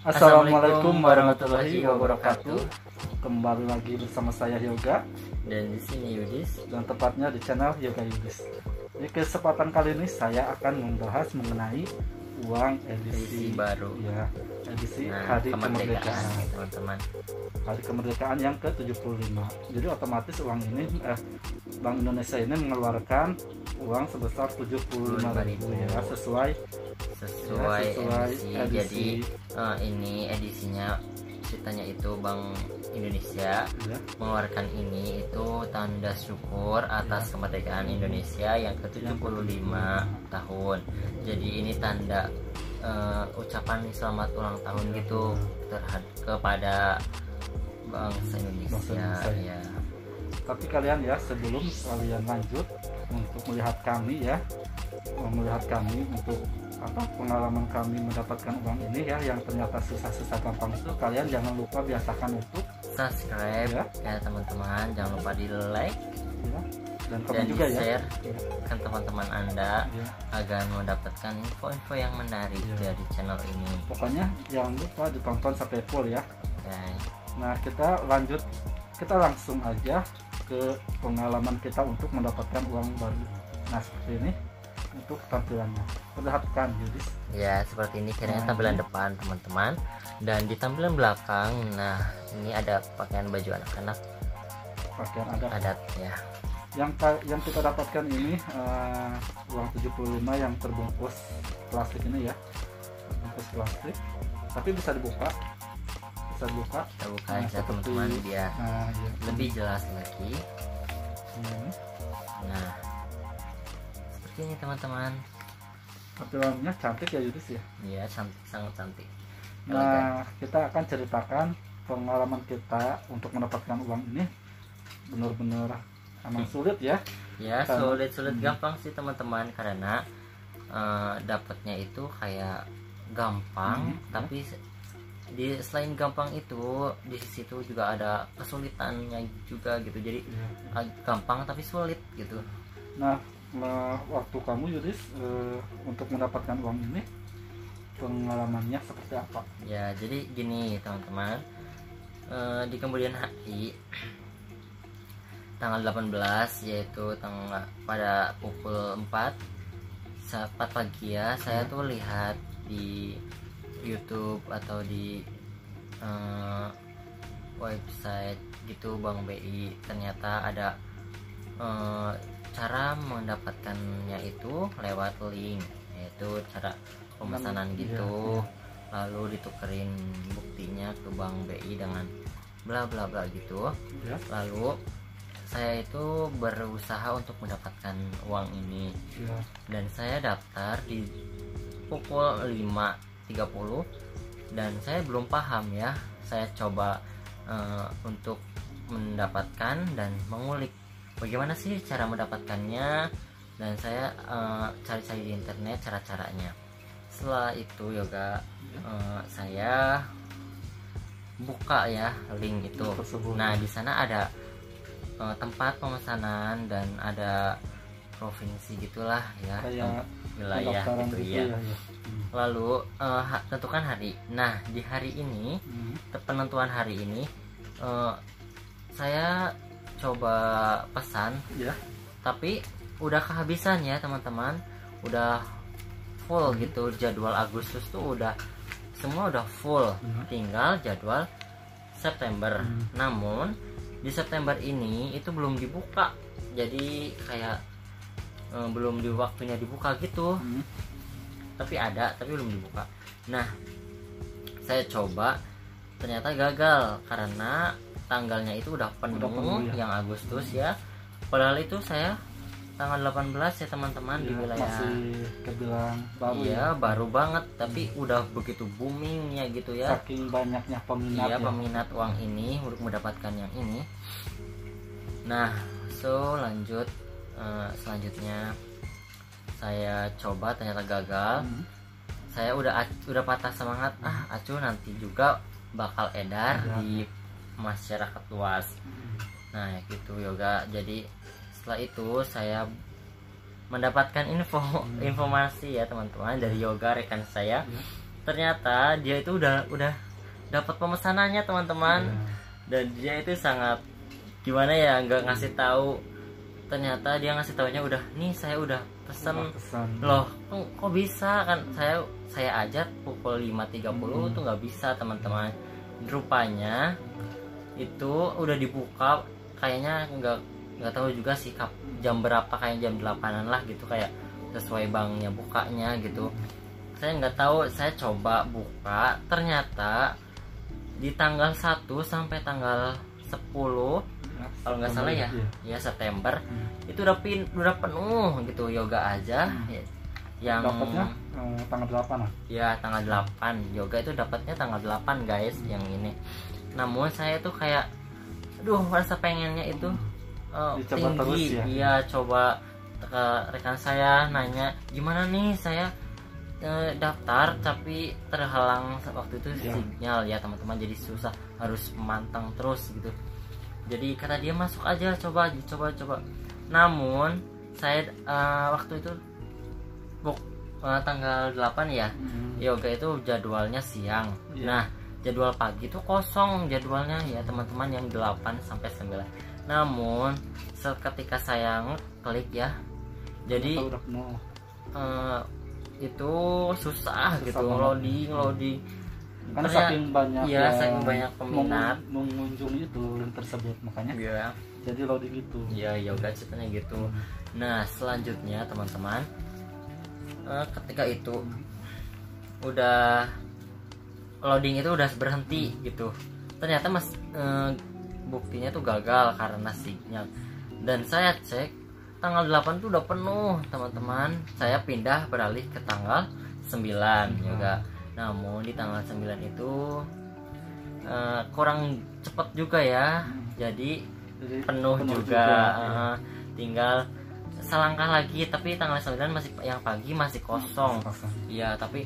Assalamualaikum warahmatullahi wabarakatuh. Kembali lagi bersama saya Yoga dan di sini Yudis, dan tepatnya di channel Yoga Yudis. Di kesempatan kali ini saya akan membahas mengenai uang edisi baru, ya, edisi Hari Kemerdekaan, teman-teman. Hari Kemerdekaan yang ke-75. Jadi otomatis uang ini Bank Indonesia ini mengeluarkan uang sebesar 75.000 ya, sesuai edisi. Jadi ini edisinya ceritanya itu Bank Indonesia mengeluarkan ini itu tanda syukur atas kemerdekaan Indonesia yang ke-75 tahun. Jadi ini tanda ucapan selamat ulang tahun gitu kepada bangsa Indonesia. Ya. Tapi kalian ya, sebelum kalian lanjut untuk melihat kami untuk pengalaman kami mendapatkan uang ini ya, yang ternyata susah-susah gampang itu, kalian jangan lupa biasakan untuk subscribe ya teman-teman, jangan lupa di like ya, dan di juga share kan teman-teman Anda agar mendapatkan info-info yang menarik dari channel ini. Pokoknya jangan lupa ditonton sampai full ya. Nah, kita langsung aja ke pengalaman kita untuk mendapatkan uang baru. Nah, seperti ini untuk tampilannya. Perhatikan Yudis. Ya, seperti ini kiranya tampilan depan teman-teman. Dan di tampilan belakang, nah ini ada pakaian baju anak-anak, pakaian adat ya. Yang kita dapatkan ini uang 75 yang terbungkus plastik ini ya. Bungkus plastik. Tapi bisa dibuka. Kita buka aja teman-teman biar lebih jelas lagi. Nah, seperti ini teman-teman. Tampilannya cantik ya Yudis ya. Iya, cantik, sangat cantik. Nah, kita akan ceritakan pengalaman kita untuk mendapatkan uang ini. Benar-benar emang sulit ya. Ya, sulit gampang sih teman-teman, karena dapatnya itu kayak gampang, tapi selain gampang itu di situ juga ada kesulitannya juga gitu. Jadi gampang tapi sulit gitu. Nah, waktu kamu Yudis untuk mendapatkan uang ini, pengalamannya seperti apa? Ya, jadi gini teman-teman, di kemudian hari tanggal 18, yaitu pada pukul 4 pagi ya, saya tuh lihat di YouTube atau di website gitu Bank BI, ternyata ada cara mendapatkannya itu lewat link, yaitu cara pemesanan gitu, lalu ditukerin buktinya ke Bank BI dengan bla bla bla gitu. Lalu saya itu berusaha untuk mendapatkan uang ini, dan saya daftar di pukul 5.30 dan saya belum paham ya. Saya coba untuk mendapatkan dan mengulik bagaimana sih cara mendapatkannya, dan saya cari-cari di internet cara-caranya. Setelah itu Yoga, saya buka ya link itu. Nah, di sana ada tempat pemesanan dan ada provinsi gitulah ya, wilayah gitu ya. Lalu tentukan hari. Nah, di hari ini, penentuan hari ini, saya coba pesan tapi udah kehabisan ya teman-teman, udah full gitu. Jadwal Agustus tuh semua udah full, tinggal jadwal September. Namun di September ini itu belum dibuka, jadi kayak belum waktunya dibuka gitu. Tapi belum dibuka. Nah, saya coba, ternyata gagal karena tanggalnya itu udah penuh yang Agustus ya. Padahal itu saya tanggal 18 ya teman-teman, di wilayah masih kebilang baru baru banget, tapi udah begitu boomingnya gitu ya, saking banyaknya peminat peminat uang ini untuk mendapatkan yang ini. Nah, lanjut selanjutnya saya coba, ternyata gagal. Saya udah patah semangat, acuh nanti juga bakal edar di masyarakat luas. Nah gitu Yoga. Jadi setelah itu saya mendapatkan informasi ya teman-teman dari Yoga, rekan saya. ternyata dia itu udah dapat pemesanannya teman-teman. Dan dia itu sangat gimana ya, nggak ngasih tahu. Ternyata dia ngasih taunya udah, nih saya udah pesen. Loh kok bisa, kan saya aja pukul 5.30 tuh nggak bisa teman-teman. Rupanya itu udah dibuka kayaknya, nggak tahu juga sih jam berapa, kayak jam 8-an lah gitu, kayak sesuai banknya bukanya gitu. Saya nggak tahu, saya coba buka, ternyata di tanggal 1 sampai tanggal 10 kalau nggak salah ya September itu udah penuh gitu yoga aja. Yang dapatnya tanggal 8 lah. Ya tanggal 8 yoga itu dapatnya tanggal 8 guys yang ini. Namun saya tuh kayak aduh, rasa pengennya itu tinggi. Iya, coba ke rekan saya nanya gimana nih saya daftar tapi terhalang waktu itu sinyal ya teman-teman, jadi susah, harus memantang terus gitu. Jadi kata dia masuk aja, coba. Namun saya waktu itu tanggal 8 ya, yoga itu jadwalnya siang. Nah jadwal pagi itu kosong jadwalnya ya teman-teman, yang 8 sampai 9. Namun seketika saya ngeklik ya, jadi itu susah gitu, loading karena saking banyak saking banyak peminat mengunjungi itu link tersebut, makanya jadi loading itu yoga ceritanya gitu. Nah selanjutnya teman-teman, ketika itu udah loading itu udah berhenti gitu, ternyata buktinya tuh gagal karena sinyal. Dan saya cek tanggal 8 tuh udah penuh teman-teman. Saya pindah beralih ke tanggal 9 juga. Namun di tanggal 9 itu kurang cepat juga ya. Jadi penuh juga. Tinggal selangkah lagi, tapi tanggal 9 masih yang pagi masih kosong. Iya, tapi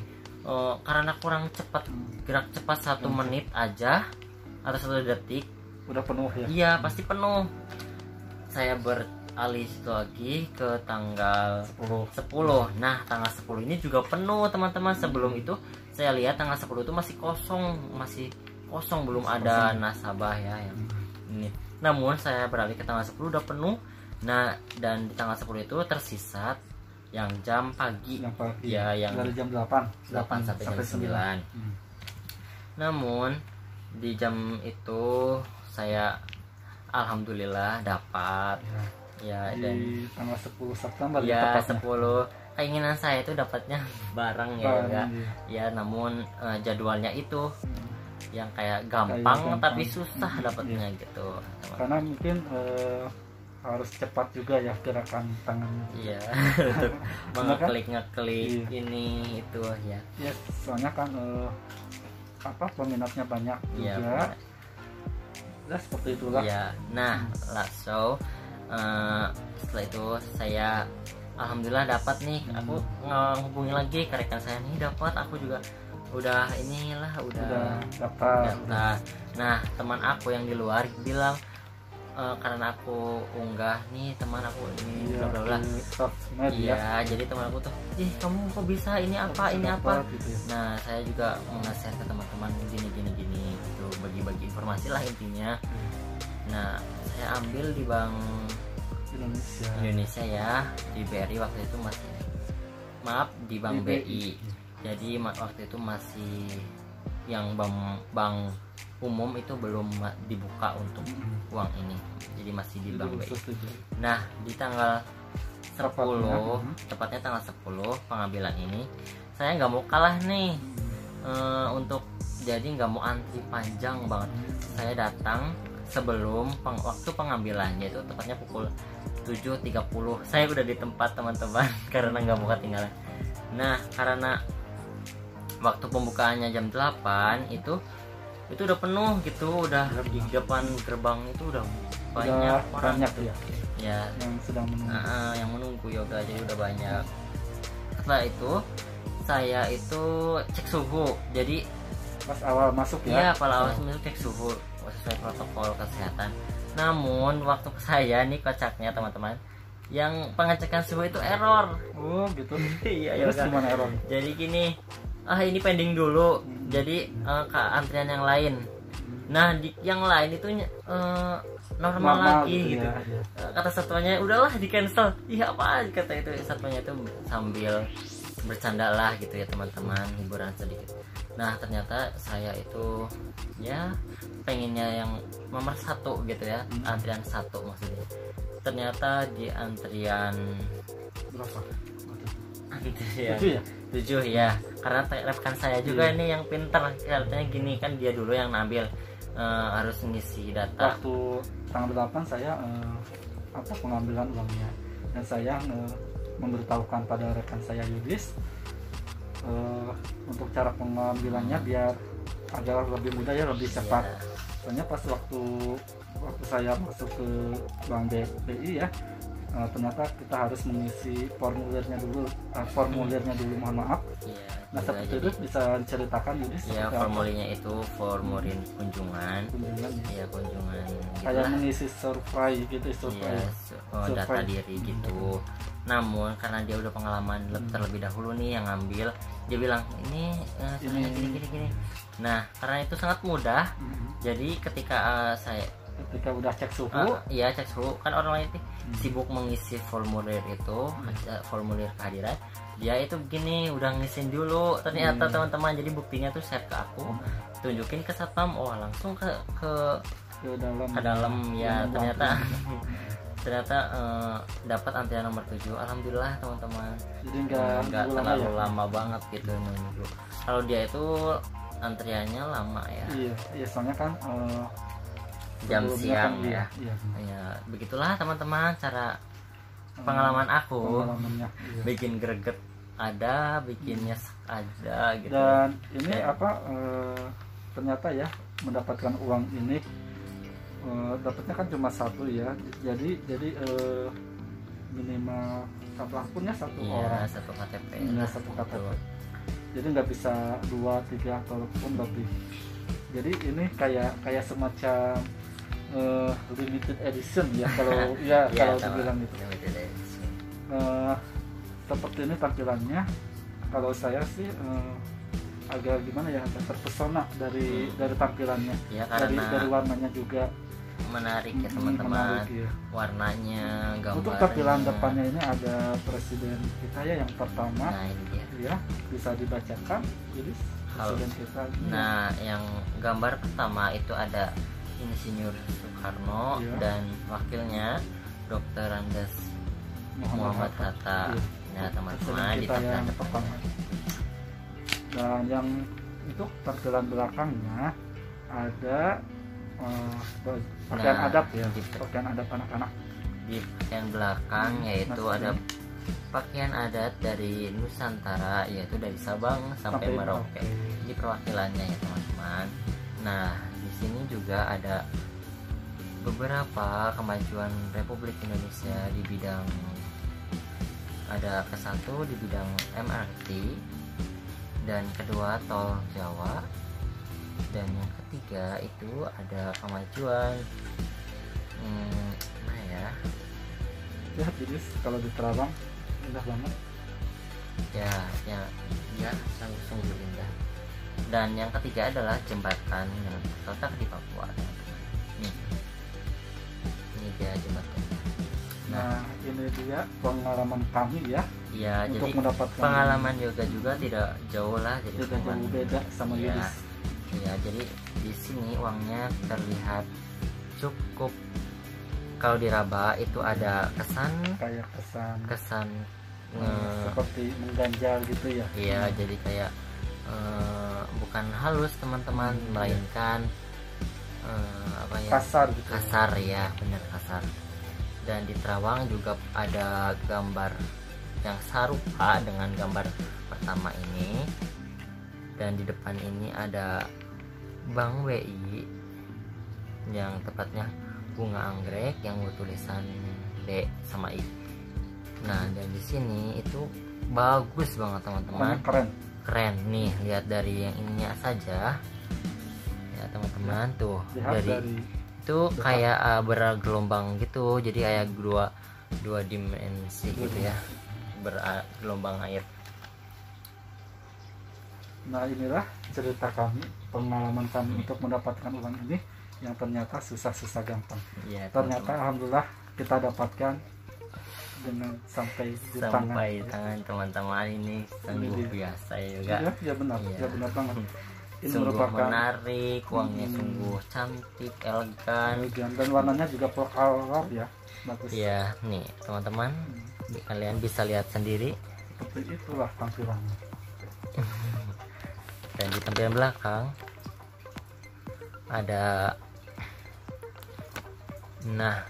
karena kurang cepat, gerak cepat 1 menit aja atau 1 detik udah penuh ya. Iya, pasti penuh. Saya beralih lagi ke tanggal 10. Nah, tanggal 10 ini juga penuh, teman-teman. Sebelum itu saya lihat tanggal 10 itu masih kosong, belum ada nasabah ya yang ini. Namun saya beralih ke tanggal 10 udah penuh. Nah, dan di tanggal 10 itu tersisa yang jam pagi. Ya, yang dari jam 8 sampai jam 9. Namun di jam itu saya alhamdulillah dapat ya, dan di tanggal 10 September ya 10. Keinginan saya itu dapatnya barang ya. Ya, namun jadwalnya itu yang kayak gampang tapi susah dapatnya gitu. Karena mungkin harus cepat juga ya gerakan tangannya. Iya, untuk ngeklik ini itu ya. Ya, soalnya kan peminatnya banyak juga. Ya, seperti itulah. Ya, nah, so setelah itu saya alhamdulillah dapat nih. Aku ngehubungi lagi ke rekan saya nih, dapat, aku juga udah daftar. Nah, teman aku yang di luar bilang karena aku unggah nih teman aku ini bla bla bla. Iya, jadi teman aku tuh, kamu kok bisa ini apa gitu. Nah, saya juga nge-share ke teman-teman gini gitu, bagi-bagi informasi lah intinya. Nah, saya ambil di Bank Indonesia ya, di BRI waktu itu masih, maaf, di Bank BI. Jadi waktu itu masih yang bank umum itu belum dibuka untuk uang ini, jadi masih di Bank BI. Nah, di tanggal 10, tepatnya tanggal 10 pengambilan ini, saya nggak mau kalah nih jadi nggak mau antri panjang banget. Saya datang sebelum waktu pengambilannya, itu tepatnya pukul 7.30. Saya udah di tempat teman-teman karena nggak mau ketinggalan. Nah, karena waktu pembukaannya jam 8 itu udah penuh gitu, udah di depan gerbang itu udah banyak orang ya yang sedang menunggu, yang menunggu yoga, jadi udah banyak. Setelah itu saya itu cek suhu, jadi pas awal masuk ya. Iya, pas awal masuk cek suhu sesuai protokol kesehatan. Namun waktu saya nih kocaknya teman-teman, yang pengecekan suhu itu error. Oh gitu. Iya, terus gimana error? Jadi gini, ini pending dulu, jadi ke antrian yang lain. Nah di yang lain itu normal lagi gitu. Kata satuannya udahlah di cancel. Iya apa kata itu satuannya itu sambil bercanda lah gitu ya teman-teman, hiburan sedikit. Nah ternyata saya itu ya pengennya yang nomor 1 gitu ya, antrian 1 maksudnya. Ternyata di antrian berapa? Antrian 7 ya, karena rekan saya juga ini yang pinter, katanya gini kan dia dulu yang ngambil harus ngisi data. Waktu tanggal 8 saya pengambilan uangnya, dan saya memberitahukan pada rekan saya Yudis untuk cara pengambilannya biar agar lebih mudah ya, lebih cepat. Soalnya pas waktu saya masuk ke Bank BI ya, ternyata kita harus mengisi formulirnya dulu, mohon maaf. Nah seperti itu bisa diceritakan Yudis? Ya formulirnya itu formulir kunjungan ya, kunjungan kayak mengisi survei gitu, data diri gitu. Namun karena dia udah pengalaman terlebih dahulu nih yang ngambil, dia bilang ini gini. Nah karena itu sangat mudah, jadi ketika udah cek suhu, cek suhu kan orang lain sibuk mengisi formulir itu, formulir kehadiran, dia itu begini udah ngisin dulu ternyata teman-teman. Jadi buktinya tuh share ke aku, tunjukin ke satpam, langsung ke dalam ya, ternyata dapat antrian nomor 7. Alhamdulillah teman-teman, jadi nggak terlalu lama banget gitu nunggu. Kalau dia itu antriannya lama ya. Iya soalnya kan jam siang kan, ya begitulah teman-teman cara pengalaman aku. Bikin greget ada, bikin nyesek ada gitu. Dan ini ternyata ya mendapatkan uang ini dapatnya kan cuma 1 ya, jadi minimal akunnya 1 orang, 1 KTP ya, 1 KTP. Jadi nggak bisa 2, 3 ataupun lebih. Jadi ini kayak semacam limited edition ya kalau kalau dibilang gitu. Seperti ini tampilannya. Kalau saya sih agak gimana ya, agak terpesona dari tampilannya, ya, dari warnanya juga menarik ya teman-teman. Ya. Warnanya, gambarnya. Untuk tampilan depannya ini ada presiden kita ya yang pertama. Nah ini dia. Ya bisa dibacakan. Jadi presiden kita. Nah yang gambar pertama itu ada Insinyur Soekarno dan wakilnya Dr. Andes Muhammad Hatta. Nah teman-teman di tampilan depan. Dan yang itu tampilan belakangnya ada pakaian adat ya, pakaian adat anak-anak. Di pakaian belakang yaitu ada pakaian adat dari Nusantara, yaitu dari Sabang sampai Merauke. Ini perwakilannya ya teman-teman. Nah di sini juga ada beberapa kemajuan Republik Indonesia di bidang, ada ke-1 di bidang MRT, dan kedua tol Jawa, dan yang ketiga itu ada kemajuan jadi kalau di Terawang indah banget ya sungguh indah. Dan yang ketiga adalah jembatan yang terletak di Papua. Ini dia jembatannya. Nah ini dia pengalaman kami ya. Iya, untuk jadi mendapatkan pengalaman yoga juga tidak jauh lah, jadi tidak jauh beda sama Yudis. Iya, jadi di sini uangnya terlihat cukup. Kalau diraba itu ada kesan seperti mengganjal gitu ya. Iya, jadi kayak bukan halus teman-teman, melainkan kasar gitu. Kasar ya, benar kasar. Dan di Terawang juga ada gambar yang serupa dengan gambar pertama ini, dan di depan ini ada Bank BI yang tepatnya bunga anggrek yang bertulisan B sama I. Nah dan di sini itu bagus banget teman-teman, keren nih, lihat dari yang ininya saja ya teman-teman, tuh dari itu kayak bergelombang gitu, jadi kayak dua dimensi gitu ya, bergelombang air. Nah inilah cerita kami, pengalaman kami untuk mendapatkan uang ini yang ternyata susah-susah gampang. Ya, Ternyata alhamdulillah kita dapatkan dengan sampai di tangan. sampai tangan teman-teman ini sungguh biasa juga. Ya benar, Iya. ya benar banget. Ini Sungguh merupakan menarik, uangnya sungguh cantik, elegan. dan warnanya juga color ya, bagus. Ya, nih teman-teman, kalian bisa lihat sendiri. Seperti itulah tampilannya. Dan di tampilan belakang ada, nah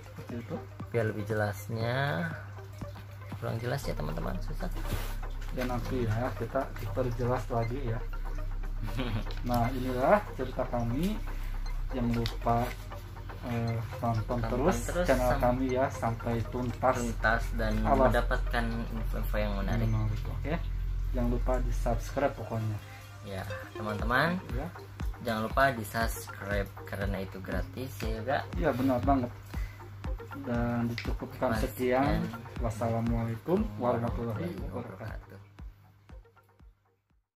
Seperti itu. biar lebih jelasnya, kurang jelas ya teman-teman, susah. Dan nanti ya kita perjelas lagi ya. Nah inilah cerita kami, yang lupa tonton terus channel kami ya sampai tuntas Dan Awas. mendapatkan info yang menarik. Oke, jangan lupa di subscribe pokoknya Ya teman-teman, ya. jangan lupa di subscribe karena itu gratis ya juga. Iya benar banget. Dan dicukupkan sekian. Wassalamualaikum warahmatullahi wabarakatuh.